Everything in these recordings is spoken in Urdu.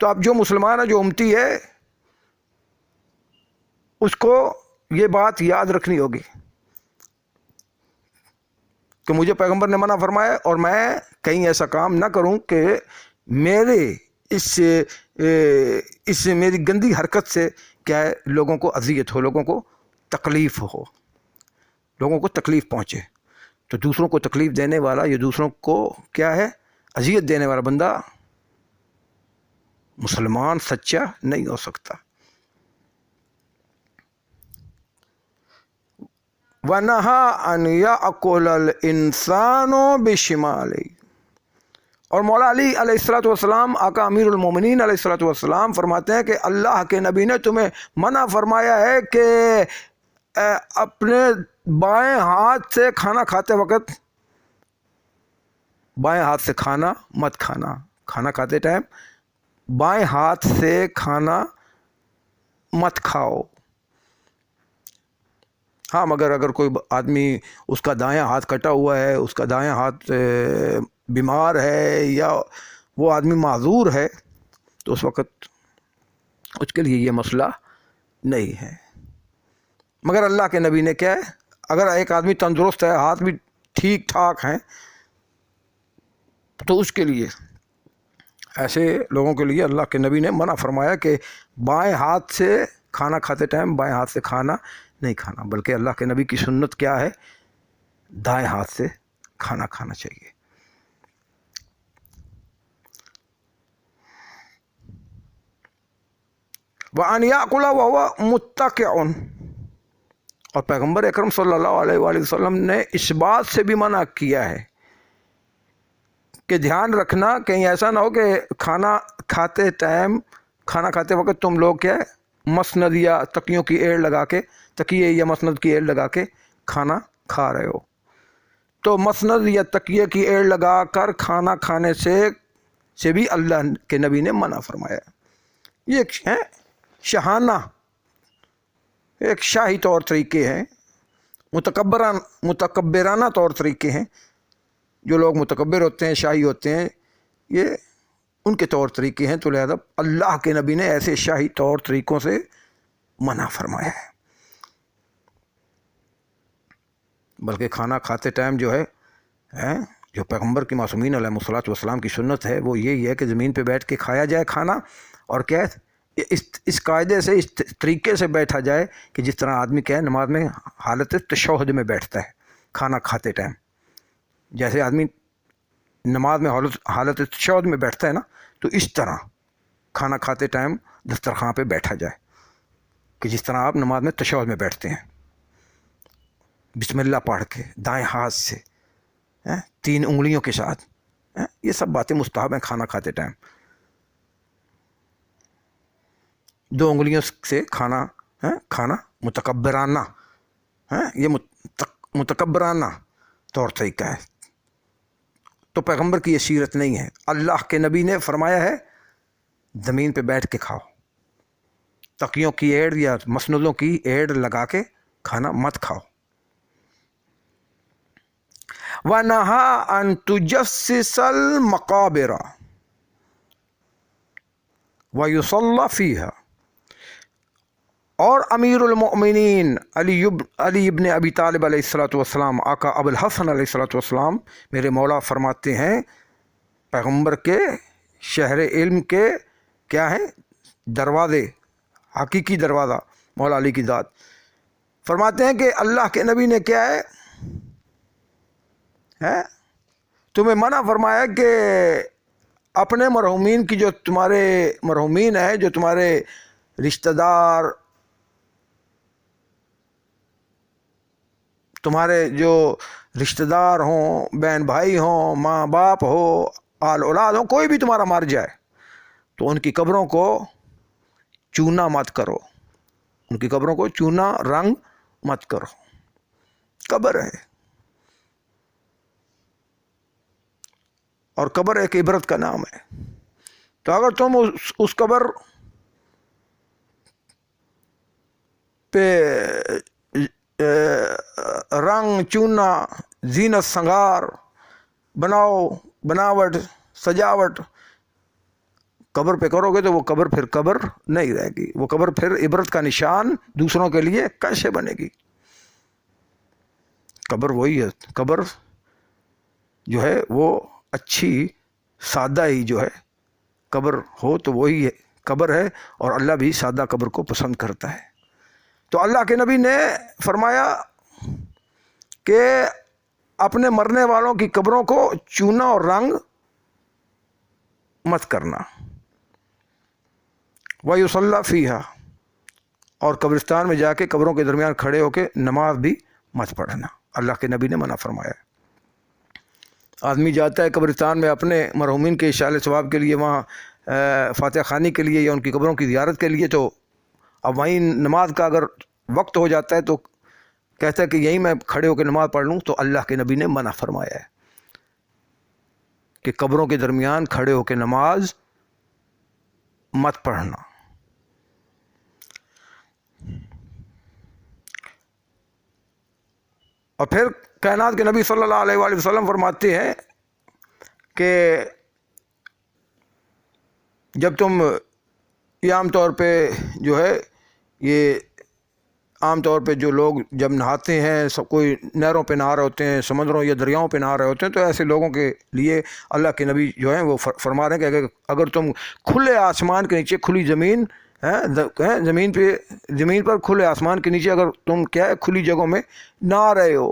تو اب جو مسلمان ہے، جو امتی ہے، اس کو یہ بات یاد رکھنی ہوگی کہ مجھے پیغمبر نے منع فرمایا اور میں کہیں ایسا کام نہ کروں کہ میرے اس میری گندی حرکت سے کیا ہے لوگوں کو اذیت ہو، لوگوں کو تکلیف ہو، لوگوں کو تکلیف پہنچے. تو دوسروں کو تکلیف دینے والا یا دوسروں کو کیا ہے اذیت دینے والا بندہ مسلمان سچا نہیں ہو سکتا. وَنَهَا أَنْ يَأْكُلَ الْإِنسَانُ بِشِمَالِهِ. اور مولا علی علیہ الصلوۃ والسلام، آقا امیر المومنین علیہ الصلوۃ والسلام فرماتے ہیں کہ اللہ کے نبی نے تمہیں منع فرمایا ہے کہ اپنے بائیں ہاتھ سے کھانا کھاتے وقت بائیں ہاتھ سے کھانا مت کھانا. کھانا کھاتے ٹائم بائیں ہاتھ سے کھانا مت کھاؤ. ہاں مگر اگر کوئی آدمی اس کا دایاں ہاتھ کٹا ہوا ہے، اس کا دایاں ہاتھ بیمار ہے یا وہ آدمی معذور ہے تو اس وقت اس کے لیے یہ مسئلہ نہیں ہے. مگر اللہ کے نبی نے کیا ہے، اگر ایک آدمی تندرست ہے، ہاتھ بھی ٹھیک ٹھاک ہیں، تو اس کے لیے، ایسے لوگوں کے لیے اللہ کے نبی نے منع فرمایا کہ بائیں ہاتھ سے کھانا کھاتے ٹائم بائیں ہاتھ سے کھانا نہیں کھانا، بلکہ اللہ کے نبی کی سنت کیا ہے، دائیں ہاتھ سے کھانا کھانا چاہیے. وَأَنْ يَأْكُلَ وَهُوَ مُتَّكِئٌ. اور پیغمبر اکرم صلی اللہ علیہ وآلہ وسلم نے اس بات سے بھی منع کیا ہے کہ دھیان رکھنا کہیں ایسا نہ ہو کہ کھانا کھاتے ٹائم، کھانا کھاتے وقت تم لوگ کیا مسند یا تکیوں کی ایڑ لگا کے، تکیے یا مسند کی ایڑ لگا کے کھانا کھا رہے ہو. تو مسند یا تکیے کی ایڑ لگا کر کھانا کھانے سے بھی اللہ کے نبی نے منع فرمایا. یہ ایک ہے شاہانہ، ایک شاہی طور طریقے ہیں، متکبرانہ طور طریقے ہیں. جو لوگ متکبر ہوتے ہیں، شاہی ہوتے ہیں، یہ ان کے طور طریقے ہیں. تو لہذا اللہ کے نبی نے ایسے شاہی طور طریقوں سے منع فرمایا ہے. بلکہ کھانا کھاتے ٹائم جو ہے جو پیغمبر کی معصومین علیہ الصلوۃ والسلام کی سنت ہے وہ یہی ہے کہ زمین پہ بیٹھ کے کھایا جائے کھانا، اور کیا اس قاعدے سے، اس طریقے سے بیٹھا جائے کہ جس طرح آدمی کیا ہے نماز میں حالت تشہد میں بیٹھتا ہے کھانا کھاتے ٹائم. جیسے آدمی نماز میں حالت تشہد میں بیٹھتا ہے نا، تو اس طرح کھانا کھاتے ٹائم دسترخوان پہ بیٹھا جائے کہ جس طرح آپ نماز میں تشہد میں بیٹھتے ہیں، بسم اللہ پڑھ کے دائیں ہاتھ سے 3 انگلیوں کے ساتھ. یہ سب باتیں مستحب ہیں کھانا کھاتے ٹائم. 2 انگلیوں سے کھانا متکبرانہ، یہ متکبرانہ طور طریقہ ہے. تو پیغمبر کی یہ سیرت نہیں ہے. اللہ کے نبی نے فرمایا ہے زمین پہ بیٹھ کے کھاؤ، تکیوں کی ایڑ یا مسندوں کی ایڑ لگا کے کھانا مت کھاؤ. وَنَهَا أَن تُجَسِّسَ الْمَقَابِرَ وَيُصَلَّ فِيهَا. اور امیر المؤمنین علی ابن ابی طالب علیہ الصلوۃ والسلام، آقا ابو الحسن علیہ الصلوۃ والسلام، میرے مولا فرماتے ہیں، پیغمبر کے شہر علم کے کیا ہیں دروازے، حقیقی دروازہ مولا علی کی ذات، فرماتے ہیں کہ اللہ کے نبی نے کیا ہے تمہیں منع فرمایا کہ اپنے مرحومین کی، جو تمہارے مرحومین ہیں، جو تمہارے رشتہ دار، تمہارے جو رشتہ دار ہوں، بہن بھائی ہوں، ماں باپ ہو، آل اولاد ہوں، کوئی بھی تمہارا مر جائے تو ان کی قبروں کو چونا مت کرو، ان کی قبروں کو چونا رنگ مت کرو. قبر ہے اور قبر ایک عبرت کا نام ہے. تو اگر تم اس قبر پہ رنگ چونا، زینت سنگار، بناوٹ، سجاوٹ، قبر پہ کرو گے تو وہ قبر پھر قبر نہیں رہے گی، وہ قبر پھر عبرت کا نشان دوسروں کے لیے کیسے بنے گی؟ قبر وہی ہے، قبر جو ہے وہ اچھی سادہ ہی جو ہے قبر ہو تو وہی ہے قبر ہے، اور اللہ بھی سادہ قبر کو پسند کرتا ہے۔ تو اللہ کے نبی نے فرمایا کہ اپنے مرنے والوں کی قبروں کو چونا اور رنگ مت کرنا، وَيُصَلَّى فِيهَا، اور قبرستان میں جا کے قبروں کے درمیان کھڑے ہو کے نماز بھی مت پڑھنا، اللہ کے نبی نے منع فرمایا۔ آدمی جاتا ہے قبرستان میں اپنے مرحومین کے اشارے ثواب کے لیے، وہاں فاتحہ خوانی کے لیے یا ان کی قبروں کی زیارت کے لیے، تو اب وہیں نماز کا اگر وقت ہو جاتا ہے تو کہتا ہے کہ یہیں میں کھڑے ہو کے نماز پڑھ لوں، تو اللہ کے نبی نے منع فرمایا ہے کہ قبروں کے درمیان کھڑے ہو کے نماز مت پڑھنا۔ اور پھر کائنات کے نبی صلی اللہ علیہ وآلہ وسلم فرماتے ہیں کہ جب تم یہ عام طور پہ جو ہے، یہ عام طور پہ جو لوگ جب نہاتے ہیں، سب کوئی نہروں پہ نہا رہے ہوتے ہیں، سمندروں یا دریاؤں پہ نہا رہے ہوتے ہیں، تو ایسے لوگوں کے لیے اللہ کے نبی جو ہیں وہ فرما رہے ہیں کہ اگر تم کھلے آسمان کے نیچے، کھلی زمین زمین پر کھلے آسمان کے نیچے اگر تم کیا ہے کھلی جگہوں میں نہا رہے ہو،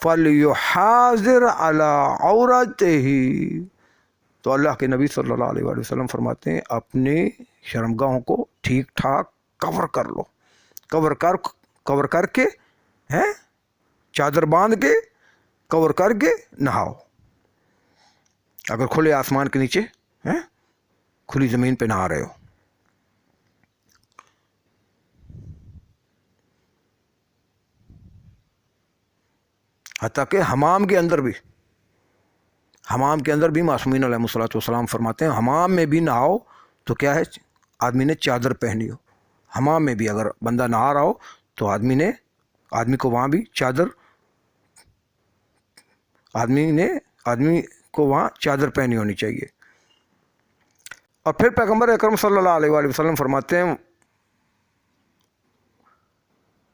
فَلْيُحَاذِرْ عَلَىٰ عَوْرَتِهِ، تو اللہ کے نبی صلی اللہ علیہ وآلہ وسلم فرماتے ہیں اپنے شرمگاہوں کو ٹھیک ٹھاک کور کر لو، کور کر کے چادر باندھ کے کور کر کے نہاؤ، اگر کھلے آسمان کے نیچے کھلی زمین پہ نہا رہے ہو۔ حتیٰ کہ حمام کے اندر بھی معصومین علیہ الصلوۃ والسلام فرماتے ہیں حمام میں بھی نہاؤ تو کیا ہے آدمی نے چادر پہنی ہو، حمام میں بھی اگر بندہ نہا رہا ہو تو آدمی کو وہاں بھی چادر، آدمی کو وہاں چادر پہنی ہونی چاہیے۔ اور پھر پیغمبر اکرم صلی اللہ علیہ وآلہ وسلم فرماتے ہیں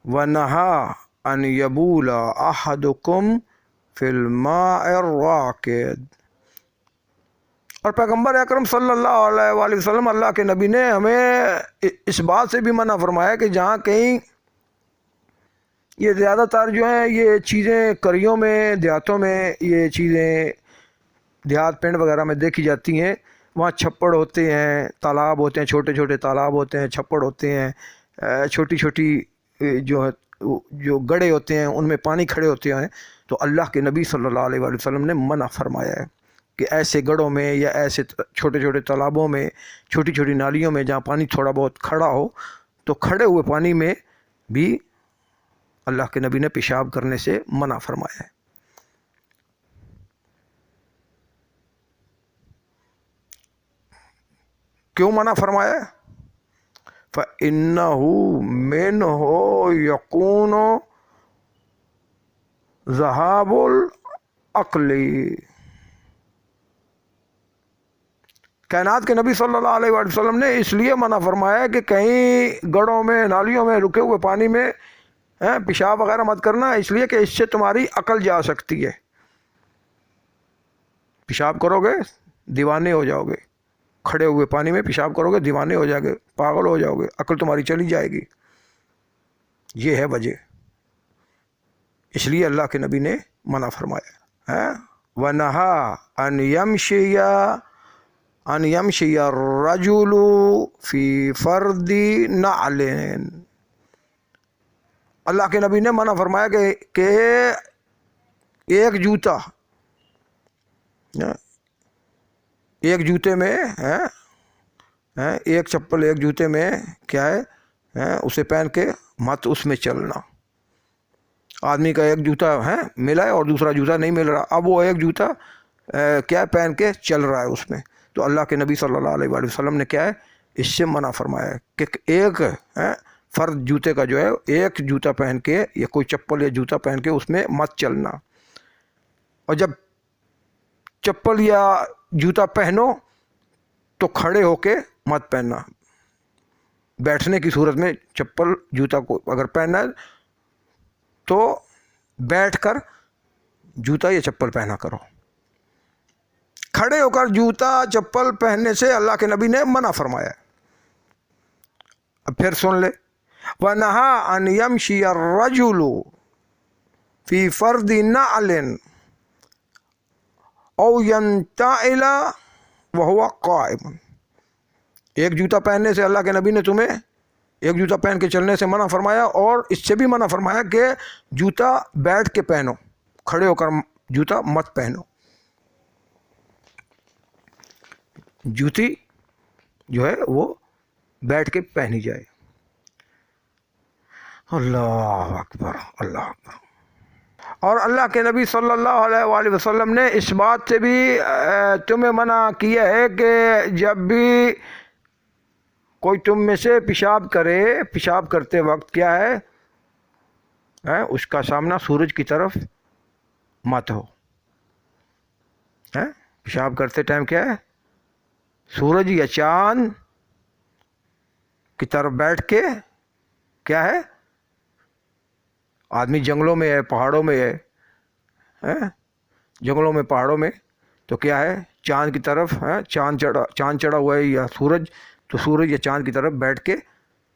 وَنَهَا أَنْ يَبُولَ أَحَدُكُمْ فِي الْمَاءِ الرَّاكِدِ، اور پیغمبر اکرم صلی اللہ علیہ وآلہ وسلم اللہ کے نبی نے ہمیں اس بات سے بھی منع فرمایا کہ جہاں کہیں یہ زیادہ تر جو ہیں یہ چیزیں کریوں میں، دیہاتوں میں یہ چیزیں دیہات پنڈ وغیرہ میں دیکھی جاتی ہیں، وہاں چھپڑ ہوتے ہیں، تالاب ہوتے ہیں، چھوٹے چھوٹے تالاب ہوتے ہیں، چھپڑ ہوتے ہیں، چھوٹی چھوٹی جو گڑھے ہوتے ہیں ان میں پانی کھڑے ہوتے ہیں، تو اللہ کے نبی صلی اللہ علیہ وآلہ وسلم نے منع فرمایا ہے کہ ایسے گڑھوں میں یا ایسے چھوٹے چھوٹے تالابوں میں، چھوٹی چھوٹی نالیوں میں جہاں پانی تھوڑا بہت کھڑا ہو، تو کھڑے ہوئے پانی میں بھی اللہ کے نبی نے پیشاب کرنے سے منع فرمایا ہے۔ کیوں منع فرمایا ہے؟ فَإِنَّهُ مِنْهُ يَكُونُ ذَهَابُ الْعَقْلِ، کائنات کے نبی صلی اللہ علیہ وسلم نے اس لیے منع فرمایا کہ کہیں گڑھوں میں، نالیوں میں، رکے ہوئے پانی میں پیشاب وغیرہ مت کرنا، اس لیے کہ اس سے تمہاری عقل جا سکتی ہے، پیشاب کرو گے دیوانے ہو جاؤ گے، کھڑے ہوئے پانی میں پیشاب کرو گے دیوانے ہو جاؤ گے، پاگل ہو جاؤ گے، عقل تمہاری چلی جائے گی، یہ ہے وجہ، اس لیے اللہ کے نبی نے منع فرمایا ہے۔ وَنَهَا أَنْ يَمْشِيَ الرَّجُلُ فِي فَرْدِ نَعْلٍ، اللہ کے نبی نے منع فرمایا کہ ایک جوتا، ایک جوتے میں ایک چپل ایک جوتے میں کیا ہے اسے پہن کے مت اس میں چلنا، آدمی کا ایک جوتا ملا ہے اور دوسرا جوتا نہیں مل رہا، اب وہ ایک جوتا کیا پہن کے چل رہا ہے اس میں، تو اللہ کے نبی صلی اللہ علیہ وآلہ وسلم نے کیا ہے اس سے منع فرمایا ہے کہ ایک فرد جوتے کا جو ہے ایک جوتا پہن کے یا کوئی چپل یا جوتا پہن کے اس میں مت چلنا۔ اور جب چپل یا جوتا پہنو تو کھڑے ہو کے مت پہننا. بیٹھنے کی صورت میں چپل جوتا کو اگر پہننا ہے تو بیٹھ کر جوتا یا چپل پہنا کرو. کھڑے ہو کر جوتا چپل پہننے سے اللہ کے نبی نے منع فرمایا ہے. اب پھر سن لے، وَنَهَا أَنْ يَمْشِيَ الرَّجُلُ فِي فَرْدِ نَعْلٍ أَوْ يَنْتَعِلَ وَهُوَ قَائِمٌ. ایک جوتا پہننے سے اللہ کے نبی نے تمہیں ایک جوتا پہن کے چلنے سے منع فرمایا، اور اس سے بھی منع فرمایا کہ جوتا بیٹھ کے پہنو، کھڑے ہو کر جوتا مت پہنو. جوتی جو ہے وہ بیٹھ کے پہنی جائے. اللہ اکبر، اللہ اکبر. اور اللہ کے نبی صلی اللہ علیہ وآلہ وسلم نے اس بات سے بھی تمہیں منع کیا ہے کہ جب بھی کوئی تم میں سے پیشاب کرے، پیشاب کرتے وقت کیا ہے اس کا سامنا سورج کی طرف مت ہو. پیشاب کرتے ٹائم کیا ہے سورج یا چاند کی طرف بیٹھ کے کیا ہے، آدمی جنگلوں میں ہے، پہاڑوں میں ہے، جنگلوں میں پہاڑوں میں تو کیا ہے چاند کی طرف چاند چڑھا ہوا ہے یا سورج، تو سورج یا چاند کی طرف بیٹھ کے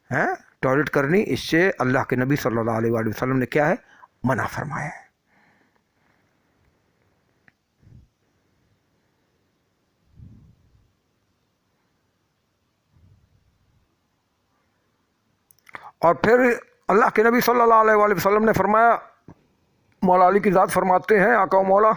ٹوائلٹ کرنی. اس سے اللہ کے نبی صلی اللہ علیہ وآلہ وسلم نے کیا ہے منع فرمایا ہے. اور پھر اللہ کے نبی صلی اللہ علیہ وآلہ وسلم نے فرمایا، مولا علی کی ذات فرماتے ہیں، آقا و مولا